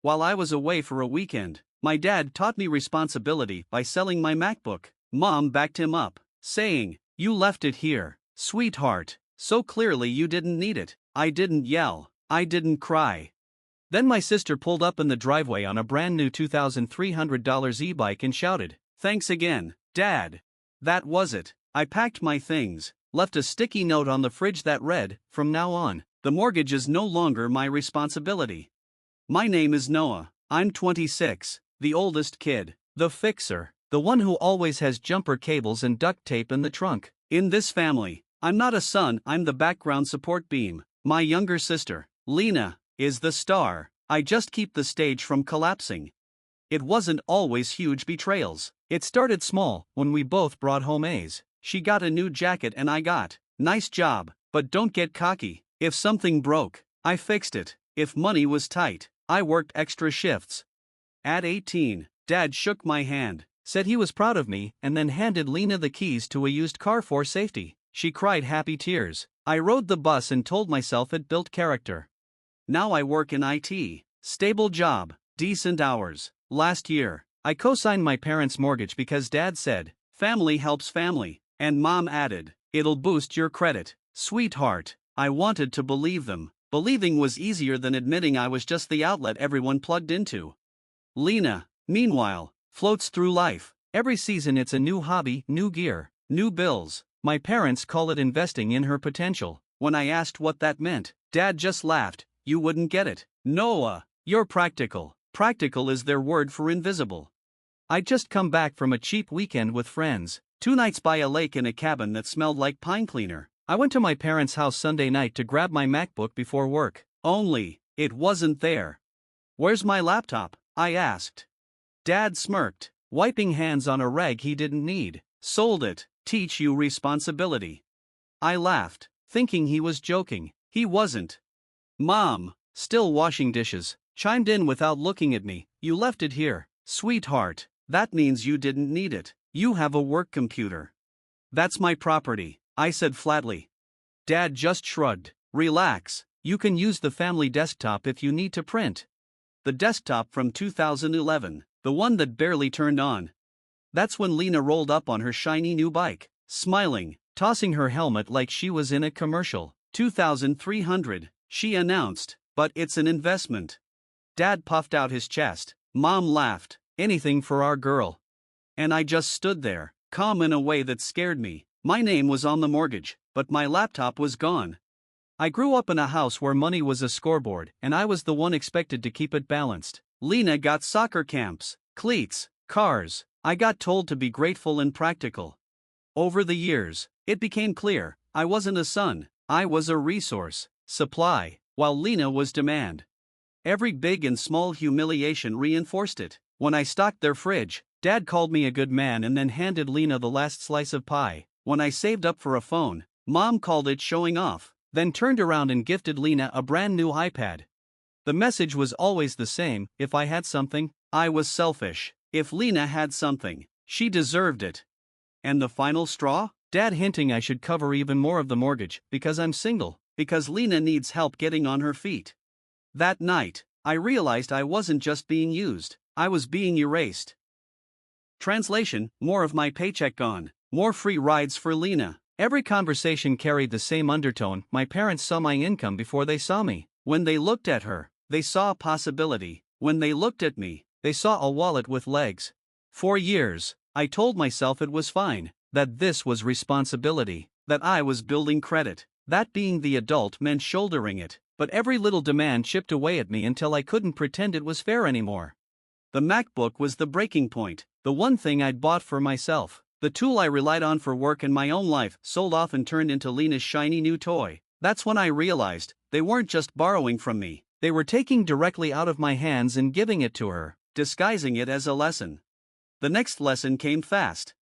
While I was away for a weekend, my dad taught me responsibility by selling my MacBook. Mom backed him up, saying, "You left it here, sweetheart, so clearly you didn't need it." I didn't yell, I didn't cry. Then my sister pulled up in the driveway on a brand new $2,300 e-bike and shouted, "Thanks again, Dad." That was it. I packed my things, left a sticky note on the fridge that read, "From now on, the mortgage is no longer my responsibility." My name is Noah, I'm 26, the oldest kid, the fixer, the one who always has jumper cables and duct tape in the trunk. In this family, I'm not a son, I'm the background support beam. My younger sister, Lena, is the star. I just keep the stage from collapsing. It wasn't always huge betrayals. It started small, when we both brought home A's. She got a new jacket and I got, "Nice job, but don't get cocky." If something broke, I fixed it. If money was tight, I worked extra shifts. At 18, Dad shook my hand, said he was proud of me, and then handed Lena the keys to a used car for safety. She cried happy tears. I rode the bus and told myself it built character. Now I work in IT. Stable job, decent hours. Last year, I co-signed my parents' mortgage because Dad said, "Family helps family," and Mom added, "It'll boost your credit." Sweetheart, I wanted to believe them. Believing was easier than admitting I was just the outlet everyone plugged into. Lena, meanwhile, floats through life. Every season it's a new hobby, new gear, new bills. My parents call it investing in her potential. When I asked what that meant, Dad just laughed. "You wouldn't get it, Noah. You're practical." Practical is their word for invisible. I'd just come back from a cheap weekend with friends, 2 nights by a lake in a cabin that smelled like pine cleaner. I went to my parents' house Sunday night to grab my MacBook before work. Only, it wasn't there. "Where's my laptop?" I asked. Dad smirked, wiping hands on a rag he didn't need. "Sold it. Teach you responsibility." I laughed, thinking he was joking. He wasn't. Mom, still washing dishes, chimed in without looking at me. "You left it here, sweetheart. That means you didn't need it. You have a work computer." "That's my property," I said flatly. Dad just shrugged. "Relax, you can use the family desktop if you need to print." The desktop from 2011, the one that barely turned on. That's when Lena rolled up on her shiny new bike, smiling, tossing her helmet like she was in a commercial. $2,300, she announced, "but it's an investment." Dad puffed out his chest. Mom laughed, "Anything for our girl." And I just stood there, calm in a way that scared me. My name was on the mortgage, but my laptop was gone. I grew up in a house where money was a scoreboard, and I was the one expected to keep it balanced. Lena got soccer camps, cleats, cars. I got told to be grateful and practical. Over the years, it became clear, I wasn't a son, I was a resource, supply, while Lena was demand. Every big and small humiliation reinforced it. When I stocked their fridge, Dad called me a good man and then handed Lena the last slice of pie. When I saved up for a phone, Mom called it showing off, then turned around and gifted Lena a brand new iPad. The message was always the same: if I had something, I was selfish. If Lena had something, she deserved it. And the final straw? Dad hinting I should cover even more of the mortgage, because I'm single, because Lena needs help getting on her feet. That night, I realized I wasn't just being used, I was being erased. Translation: more of my paycheck gone, more free rides for Lena. Every conversation carried the same undertone: my parents saw my income before they saw me. When they looked at her, they saw possibility. When they looked at me, they saw a wallet with legs. For years, I told myself it was fine, that this was responsibility, that I was building credit, that being the adult meant shouldering it, but every little demand chipped away at me until I couldn't pretend it was fair anymore. The MacBook was the breaking point, the one thing I'd bought for myself, the tool I relied on for work and my own life, sold off and turned into Lena's shiny new toy. That's when I realized, they weren't just borrowing from me, they were taking directly out of my hands and giving it to her, disguising it as a lesson. The next lesson came fast.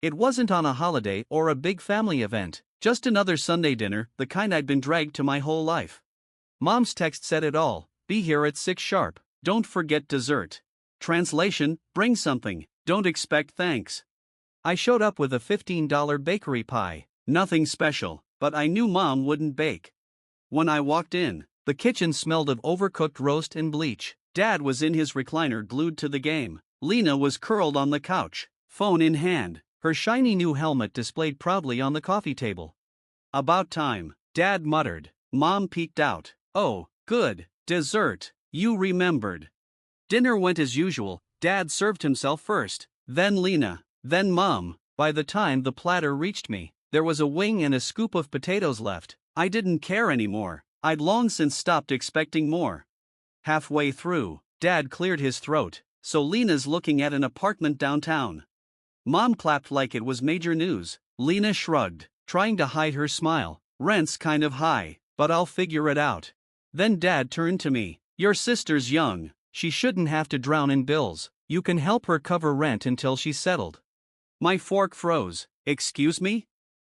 It wasn't on a holiday or a big family event, just another Sunday dinner, the kind I'd been dragged to my whole life. Mom's text said it all: "Be here at 6 sharp, don't forget dessert." Translation: bring something, don't expect thanks. I showed up with a $15 bakery pie, nothing special, but I knew Mom wouldn't bake. When I walked in, the kitchen smelled of overcooked roast and bleach. Dad was in his recliner glued to the game. Lena was curled on the couch, phone in hand, her shiny new helmet displayed proudly on the coffee table. About time, Dad muttered. Mom peeked out. Oh, good, dessert, you remembered. Dinner went as usual. Dad served himself first, then Lena, then Mom. By the time the platter reached me, there was a wing and a scoop of potatoes left. I didn't care anymore. I'd long since stopped expecting more. Halfway through, Dad cleared his throat. So Lena's looking at an apartment downtown. Mom clapped like it was major news. Lena shrugged, trying to hide her smile. Rent's kind of high, but I'll figure it out. Then Dad turned to me. Your sister's young. She shouldn't have to drown in bills. You can help her cover rent until she's settled. My fork froze. Excuse me?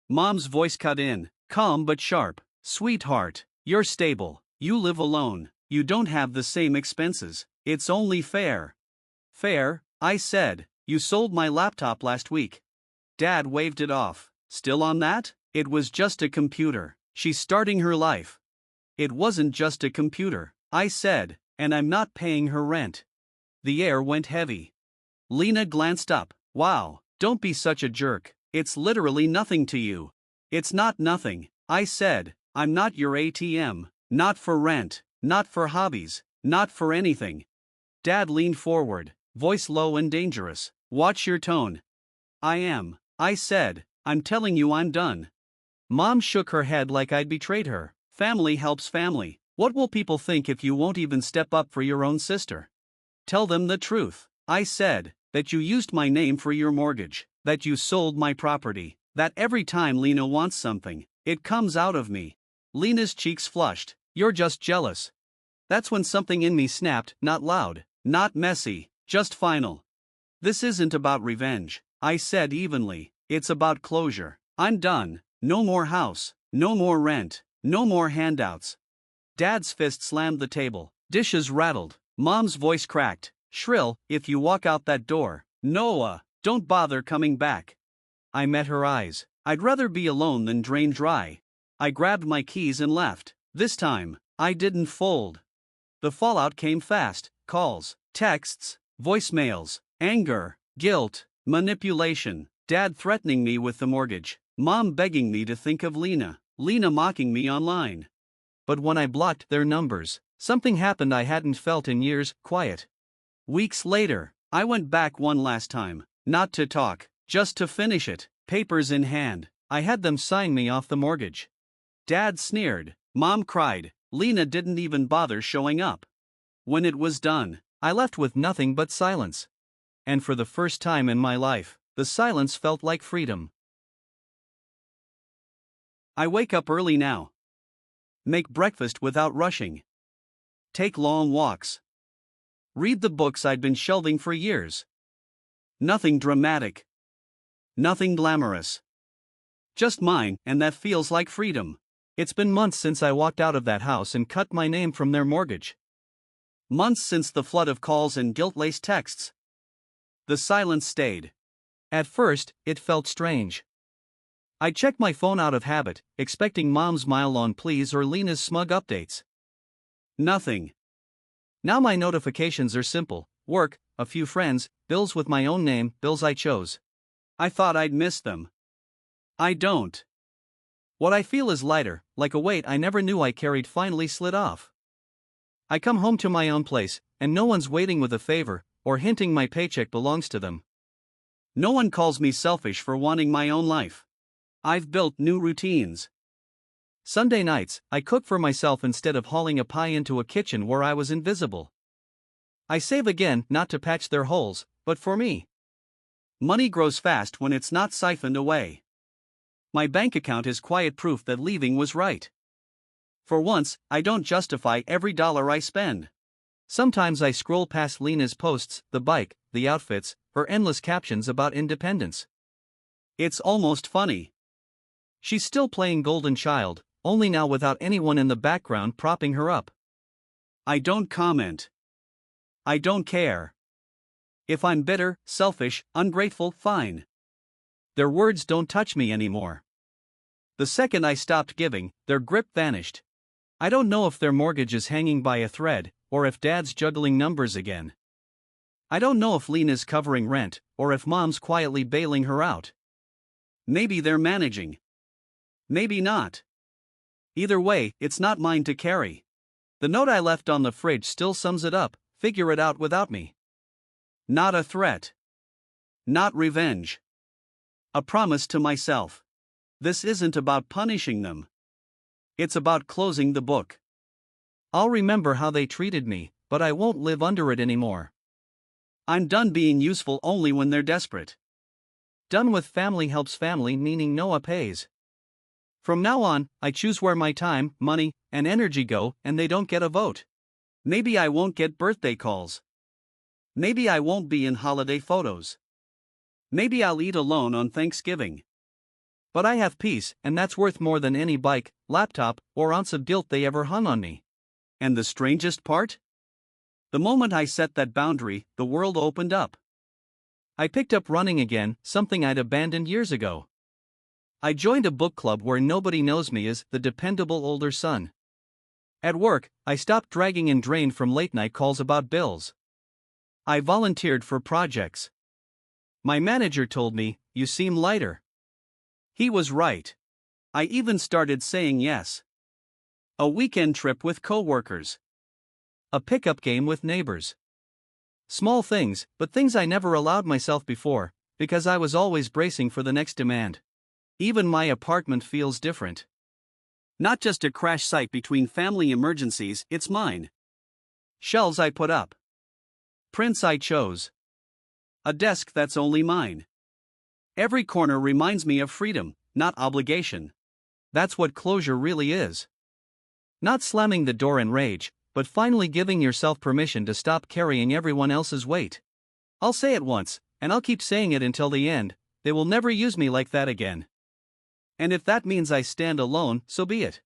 Mom's voice cut in, calm but sharp. Sweetheart, you're stable. You live alone. You don't have the same expenses. It's only fair. Fair, I said. You sold my laptop last week. Dad waved it off. Still on that? It was just a computer. She's starting her life. It wasn't just a computer, I said, and I'm not paying her rent. The air went heavy. Lena glanced up. Wow, don't be such a jerk. It's literally nothing to you. It's not nothing, I said. I'm not your ATM. Not for rent, not for hobbies, not for anything. Dad leaned forward, voice low and dangerous. Watch your tone. I am, I said. I'm telling you I'm done. Mom shook her head like I'd betrayed her. Family helps family. What will people think if you won't even step up for your own sister? Tell them the truth, I said, that you used my name for your mortgage, that you sold my property, that every time Lena wants something, it comes out of me. Lena's cheeks flushed. You're just jealous. That's when something in me snapped, not loud, not messy, just final. This isn't about revenge, I said evenly. It's about closure. I'm done. No more house, no more rent, no more handouts. Dad's fist slammed the table. Dishes rattled. Mom's voice cracked, shrill. If you walk out that door, Noah, don't bother coming back. I met her eyes. I'd rather be alone than drained dry. I grabbed my keys and left. This time, I didn't fold. The fallout came fast. Calls, texts, voicemails, anger, guilt, manipulation. Dad threatening me with the mortgage. Mom begging me to think of Lena. Lena mocking me online. But when I blocked their numbers, something happened I hadn't felt in years. Quiet. Weeks later, I went back one last time. Not to talk, just to finish it. Papers in hand. I had them sign me off the mortgage. Dad sneered. Mom cried. Lena didn't even bother showing up. When it was done, I left with nothing but silence. And for the first time in my life, the silence felt like freedom. I wake up early now. Make breakfast without rushing. Take long walks. Read the books I'd been shelving for years. Nothing dramatic. Nothing glamorous. Just mine, and that feels like freedom. It's been months since I walked out of that house and cut my name from their mortgage. Months since the flood of calls and guilt-laced texts. The silence stayed. At first, it felt strange. I checked my phone out of habit, expecting Mom's mile-long pleas or Lena's smug updates. Nothing. Now my notifications are simple: work, a few friends, bills with my own name, bills I chose. I thought I'd miss them. I don't. What I feel is lighter, like a weight I never knew I carried finally slid off. I come home to my own place, and no one's waiting with a favor, or hinting my paycheck belongs to them. No one calls me selfish for wanting my own life. I've built new routines. Sunday nights, I cook for myself instead of hauling a pie into a kitchen where I was invisible. I save again, not to patch their holes, but for me. Money grows fast when it's not siphoned away. My bank account is quiet proof that leaving was right. For once, I don't justify every dollar I spend. Sometimes I scroll past Lena's posts, the bike, the outfits, her endless captions about independence. It's almost funny. She's still playing Golden Child, only now without anyone in the background propping her up. I don't comment. I don't care. If I'm bitter, selfish, ungrateful, fine. Their words don't touch me anymore. The second I stopped giving, their grip vanished. I don't know if their mortgage is hanging by a thread, or if dad's juggling numbers again. I don't know if Lena's covering rent, or if mom's quietly bailing her out. Maybe they're managing. Maybe not. Either way, it's not mine to carry. The note I left on the fridge still sums it up: figure it out without me. Not a threat. Not revenge. A promise to myself. This isn't about punishing them. It's about closing the book. I'll remember how they treated me, but I won't live under it anymore. I'm done being useful only when they're desperate. Done with family helps family, meaning Noah pays. From now on, I choose where my time, money, and energy go, and they don't get a vote. Maybe I won't get birthday calls. Maybe I won't be in holiday photos. Maybe I'll eat alone on Thanksgiving. But I have peace, and that's worth more than any bike, laptop, or ounce of guilt they ever hung on me. And the strangest part? The moment I set that boundary, the world opened up. I picked up running again, something I'd abandoned years ago. I joined a book club where nobody knows me as the dependable older son. At work, I stopped dragging and drained from late-night calls about bills. I volunteered for projects. My manager told me, "You seem lighter." He was right. I even started saying yes. A weekend trip with coworkers. A pickup game with neighbors. Small things, but things I never allowed myself before, because I was always bracing for the next demand. Even my apartment feels different. Not just a crash site between family emergencies, it's mine. Shelves I put up. Prints I chose. A desk that's only mine. Every corner reminds me of freedom, not obligation. That's what closure really is. Not slamming the door in rage, but finally giving yourself permission to stop carrying everyone else's weight. I'll say it once, and I'll keep saying it until the end: they will never use me like that again. And if that means I stand alone, so be it.